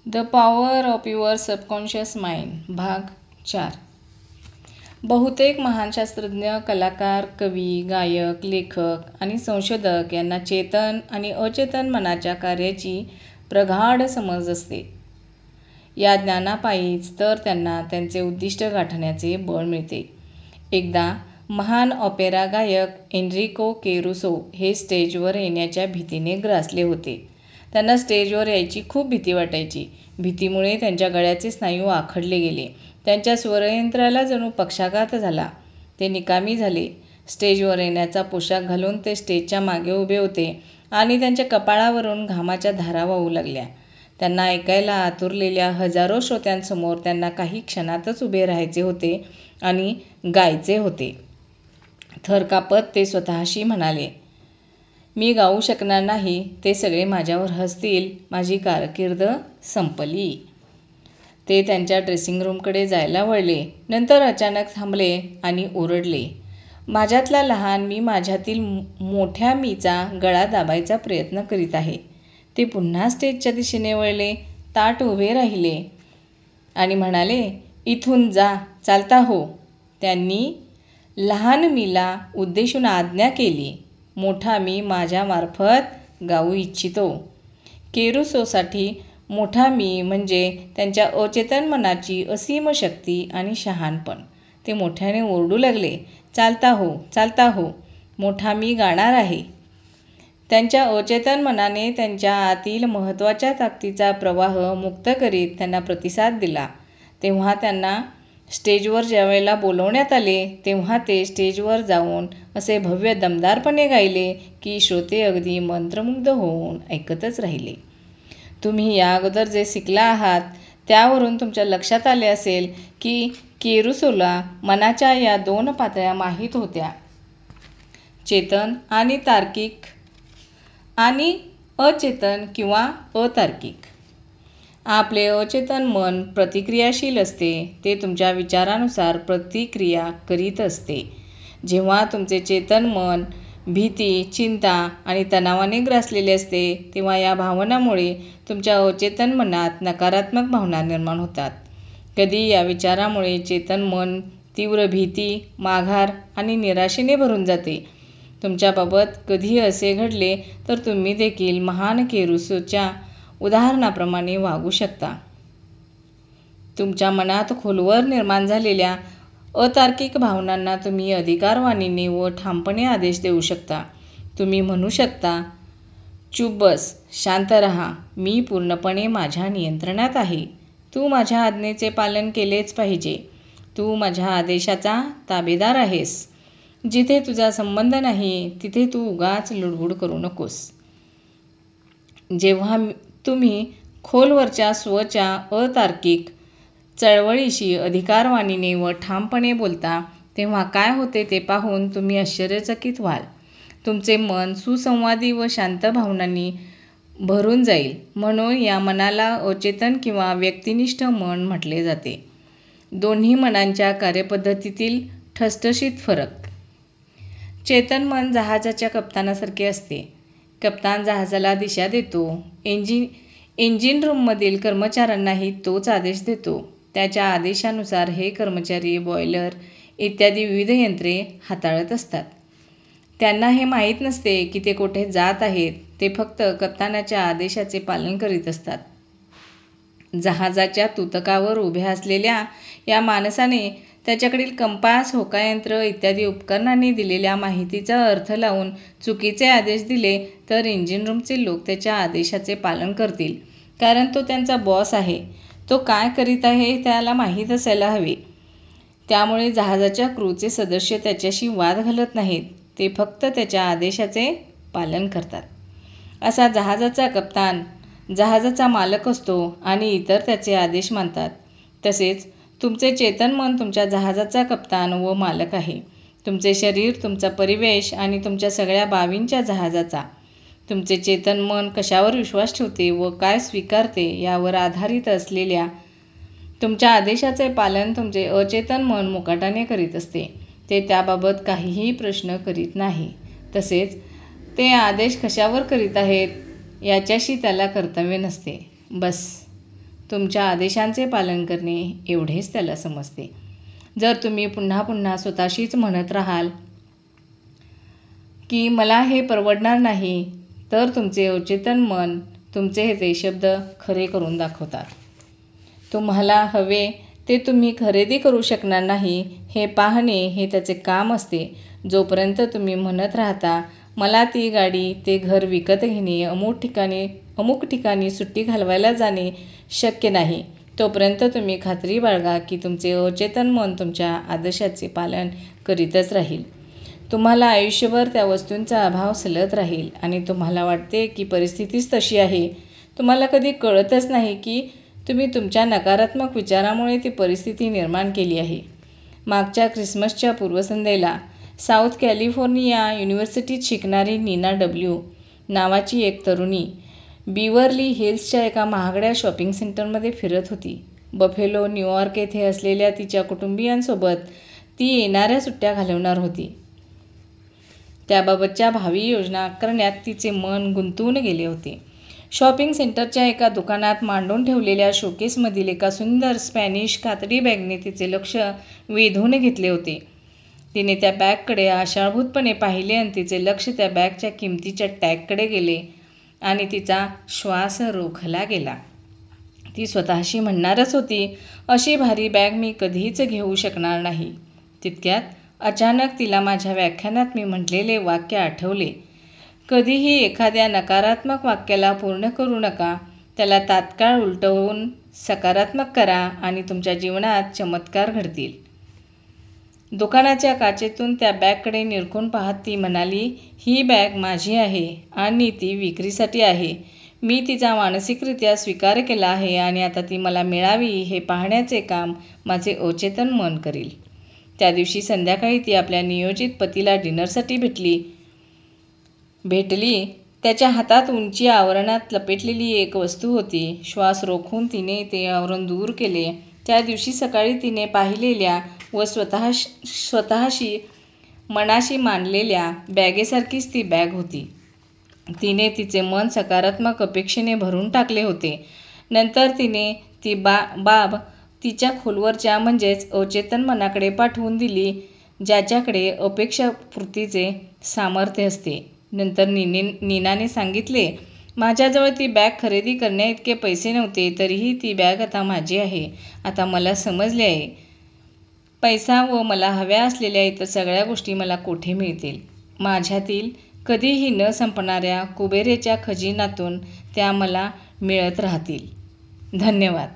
The power of your subconscious mind भाग 4. बहुतेक महान शास्त्रज्ञ, कलाकार, कवी, गायक, लेखक आणि संशोधक यांना चेतन आणि अचेतन मनाच्या कार्याची प्रगाढ समज असते. या ज्ञानापायीच तर त्यांना त्यांचे उद्दिष्ट गाठण्याचे बळ मिळते. एकदा महान ऑपेरा गायक एन्रिको केरुसो हे स्टेजवर येण्याच्या भीतीने ग्रासले होते. त्यांना स्टेजवर यायची खूप भीती वाटायची. भीतीमुळे त्यांच्या गळ्याचे स्नायू आखडले गेले. त्यांच्या स्वरयंत्राला जणू पक्षाघात झाला. ते निकामी झाले. स्टेजवर येण्याचा पोशाख घालून ते स्टेजच्या मागे उभे होते आणि त्यांच्या कपाळावरून घामाच्या धारा वाहू लागल्या. त्यांना ऐकायला आतुरलेल्या हजारो श्रोत्यांसमोर त्यांना काही क्षणातच उभे राहायचे होते आणि गायचे होते. थर कापत ते स्वतःशी म्हणाले, मी गाऊ शकणार नाही. ते सगळे माझ्यावर हसतील. माझी कारकीर्द संपली. ते त्यांच्या ड्रेसिंग रूमकडे जायला वळले. नंतर अचानक थांबले आणि ओरडले, माझ्यातला लहान मी माझ्यातील मोठ्या मीचा गळा दाबायचा प्रयत्न करीत आहे. ते पुन्हा स्टेजच्या दिशेने वळले, ताठ उभे राहिले आणि म्हणाले, इथून जा, चालता हो. त्यांनी लहान मीला उद्देशून आज्ञा केली, मोठा मी माझ्यामार्फत गाऊ इच्छितो. केरुसोसाठी मोठा मी म्हणजे त्यांच्या अचेतन मनाची असीम शक्ती आणि शहाणपण. ते मोठ्याने ओरडू लागले, चालता हो, चालता हो. मोठा मी गाणार आहे. त्यांच्या अचेतन मनाने त्यांच्या आतील महत्त्वाच्या ताकदीचा प्रवाह मुक्त करीत त्यांना प्रतिसाद दिला. तेव्हा त्यांना स्टेजवर ज्यावेळेला बोलवण्यात आले तेव्हा ते स्टेजवर जाऊन असे भव्य दमदारपणे गायले की श्रोते अगदी मंत्रमुग्ध होऊन ऐकतच राहिले. तुम्ही या अगोदर जे शिकला आहात त्यावरून तुमच्या लक्षात आले असेल की केरुसोला मनाच्या या 2 पातळ्या माहीत होत्या, चेतन आणि तार्किक आणि अचेतन किंवा अतार्किक. आपले अचेतन मन प्रतिक्रियाशील असते. ते तुमच्या विचारानुसार प्रतिक्रिया करीत असते. जेव्हा तुमचे चेतन मन भीती, चिंता आणि तणावाने ग्रासलेले असते तेव्हा या भावनांमुळे तुमच्या अचेतन मनात नकारात्मक भावना निर्माण होतात. कधी या विचारामुळे चेतन मन तीव्र भीती, माघार आणि निराशेने भरून जाते. तुमच्याबाबत कधी असे घडले तर तुम्ही देखील महान केरुसोच्या उदाहरणाप्रमाणे वागू शकता. तुमच्या मनात खोलवर निर्माण झालेल्या अतार्किक भावनांना तुम्ही अधिकारवाणीने व ठामपणे आदेश देऊ शकता. तुम्ही म्हणू शकता, चूप बस, शांत रहा, मी पूर्णपणे माझ्या नियंत्रणात आहे. तू माझ्या आज्ञेचे पालन केलेच पाहिजे. तू माझ्या आदेशाचा ताबेदार आहेस. जिथे तुझा संबंध नाही तिथे तू उगाच लुडबुड करू नकोस. जेव्हा तुम्ही खोलवरच्या स्वच्या अतार्किक चळवळीशी अधिकारवाणीने व ठामपणे बोलता तेव्हा काय होते ते पाहून तुम्ही आश्चर्यचकित व्हाल. तुमचे मन सुसंवादी व शांत भावनांनी भरून जाईल. म्हणून या मनाला अचेतन किंवा व्यक्तिनिष्ठ मन म्हटले जाते. दोन्ही मनांच्या कार्यपद्धतीतील ठसठशीत फरक. चेतन मन जहाजाच्या कप्तानासारखे असते. कप्तान जहाजाला दिशा देतो. इंजिन रूममधील कर्मचाऱ्यांनाही तोच आदेश देतो. त्याच्या आदेशानुसार हे कर्मचारी बॉयलर इत्यादी विविध यंत्रे हाताळत असतात. त्यांना हे माहीत नसते की ते कोठे जात आहेत. ते फक्त कप्तानाच्या आदेशाचे पालन करीत असतात. जहाजाच्या तुतकावर उभ्या असलेल्या या माणसाने त्याच्याकडील कंपास, होकायंत्र इत्यादी उपकरणांनी दिलेल्या माहितीचा अर्थ लावून चुकीचे आदेश दिले तर इंजिन रूमचे लोक त्याच्या आदेशाचे पालन करतील, कारण तो त्यांचा बॉस आहे. तो काय करीत आहे हे त्याला माहीत असायला हवे. त्यामुळे जहाजाच्या क्रूचे सदस्य त्याच्याशी वाद घालत नाहीत. ते फक्त त्याच्या आदेशाचे पालन करतात. असा जहाजाचा कप्तान जहाजाचा मालक असतो आणि इतर त्याचे आदेश मानतात. तसेच तुमचे चेतन मन तुमच्या जहाजाचा कप्तान व मालक आहे. तुमचे शरीर, तुमचा परिवेश आणि तुमच्या सगळ्या बाबींच्या जहाजाचा. तुमचे चेतन मन कशावर विश्वास ठेवते व काय स्वीकारते यावर आधारित असलेल्या तुमच्या आदेशाचे पालन तुमचे अचेतन मन मुकाटाने करीत असते. ते त्याबाबत काहीही प्रश्न करीत नाही. तसेच ते आदेश कशावर करीत आहेत याच्याशी त्याला कर्तव्य नसते. बस, तुमच्या आदेशांचे पालन करणे एवढेच त्याला समजते. जर तुम्ही पुन्हा पुन्हा स्वतःशीच म्हणत राहाल की मला हे परवडणार नाही, तर तुमचे अवचेतन मन तुमचे हे शब्द खरे करून दाखवतात. तुम्हाला हवे ते तुम्ही खरेदी करू शकणार नाही हे पाहणे हे त्याचे काम असते. जोपर्यंत तुम्ही म्हणत राहता मला ती गाडी ते घर विकत घेणे, अमुक ठिकाणी सुट्टी घालवायला जाणे शक्य नाही, तोपर्यंत तुम्ही खात्री बाळगा की तुमचे अवचेतन मन तुमच्या आदेशाचे पालन करीतच राहील. तुम्हाला आयुष्यभर त्या वस्तूंचा अभाव सलत राहील आणि तुम्हाला वाटते की परिस्थितीच तशी आहे. तुम्हाला कधी कळतच नाही की तुम्ही तुमच्या नकारात्मक विचारामुळे ती परिस्थिती निर्माण केली आहे. मागच्या ख्रिसमसच्या पूर्वसंध्येला साऊथ कॅलिफोर्निया युनिव्हर्सिटीत शिकणारी नीना डब्ल्यू नावाची एक तरुणी बिवर्ली हिल्सच्या एका महागड्या शॉपिंग सेंटरमध्ये फिरत होती. बफेलो, न्यूयॉर्क येथे असलेल्या तिच्या कुटुंबियांसोबत ती येणाऱ्या सुट्ट्या घालवणार होती. त्याबाबतच्या भावी योजना करण्यात तिचे मन गुंतून गेले होते. शॉपिंग सेंटरच्या एका दुकानात मांडून ठेवलेल्या शोकेसमधील एका सुंदर स्पॅनिश कातडी बॅगने तिचे लक्ष वेधून घेतले होते. तिने त्या बॅगकडे आशाळभूतपणे पाहिले आणि तिचे लक्ष त्या बॅगच्या किमतीच्या टॅगकडे गेले आणि तिचा श्वास रोखला गेला. ती स्वतःशी म्हणणारच होती, अशी भारी बॅग मी कधीच घेऊ शकणार नाही. तितक्यात अचानक तिला माझ्या व्याख्यानात मी म्हटलेले वाक्य आठवले. कधीही एखाद्या नकारात्मक वाक्याला पूर्ण करू नका. त्याला तात्काळ उलटवून सकारात्मक करा आणि तुमच्या जीवनात चमत्कार घडतील. दुकानाच्या काचेतून त्या बॅगकडे निरखून पाहत ती म्हणाली, ही बॅग माझी आहे आणि ती विक्रीसाठी आहे. मी तिचा मानसिकरित्या स्वीकार केला आहे आणि आता ती मला मिळावी हे पाहण्याचे काम माझे अवचेतन मन करील. त्या दिवशी संध्याकाळी ती आपल्या नियोजित पतीला डिनरसाठी भेटली. त्याच्या हातात उंची आवरणात लपेटलेली एक वस्तू होती. श्वास रोखून तिने ते आवरण दूर केले. त्या दिवशी सकाळी तिने पाहिलेल्या व स्वतःशी मनाशी मानलेल्या बॅगेसारखीच ती बॅग होती. तिने तिचे मन सकारात्मक अपेक्षेने भरून टाकले होते. नंतर तिने ती बाब तिच्या खोलवरच्या म्हणजेच अवचेतन मनाकडे पाठवून दिली, ज्याच्याकडे अपेक्षापूर्तीचे सामर्थ्य असते. नंतर नीनाने सांगितले, माझ्याजवळ ती बॅग खरेदी करण्याइतके पैसे नव्हते, तरीही ती बॅग आता माझी आहे. आता मला समजले आहे, पैसा व मला हव्या असलेल्या इतर सगळ्या गोष्टी मला कोठे मिळतील. माझ्यातील कधीही न संपणाऱ्या कुबेरेच्या खजिन्यातून त्या मला मिळत राहतील. धन्यवाद.